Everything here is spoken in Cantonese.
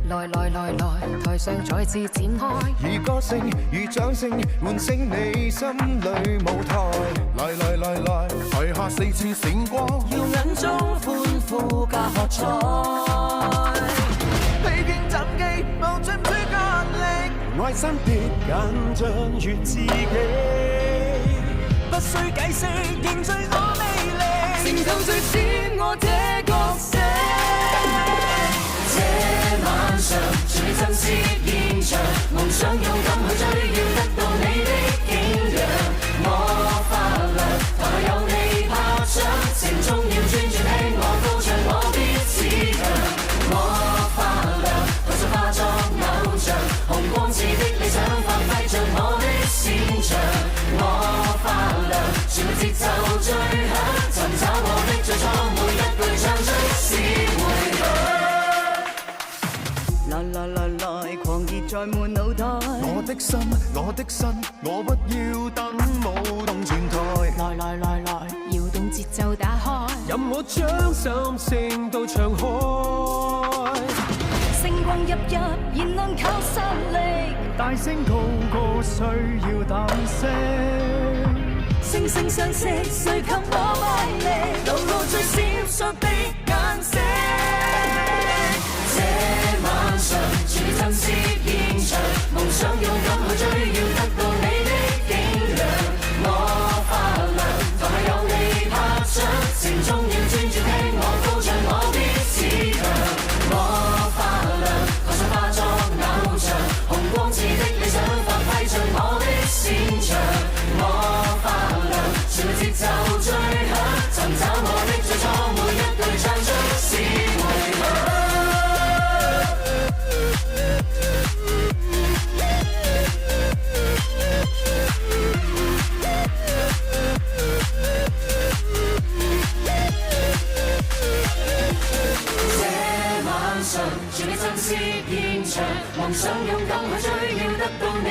來，台上再次展開。以歌聲，以掌聲，喚醒你心裏舞台。來，台下四處閃光，耀眼中歡呼加喝彩。披荊斬棘，無盡諸壓力，愛心的緊張越刺激，不需解釋，凝聚我魅力，成就最閃我這角色。這晚上全力震懾現場，夢想勇敢去追，要得到你的景仰。我發亮，台下有你拍掌，城中要專注聽我高唱，我必自強。我發亮，台上化作偶像，紅光似的理想發揮着我的擅長。我發亮，旋律節奏最響，尋找我的最初，每一句唱出是回響。來，狂熱在滿腦袋。我的心，我不要等舞動全台。來，搖動節奏打開。任我將心聲都唱開。星光熠熠，言論靠實力。大聲高需要膽識。惺惺相惜，誰給我賣力？流露最閃爍的顏色。這晚上全力震懾現場，夢想勇敢去追，要得到你的景仰。我發亮，台下有你拍掌，城中要專注聽我高唱，我必自強。我發亮，台上化作偶像，紅光似的理想發揮着我的擅長。我發亮，旋律節奏最響，尋找我的最初，每一句唱出是回響。全力震懾現場，夢想勇敢去追，要得到你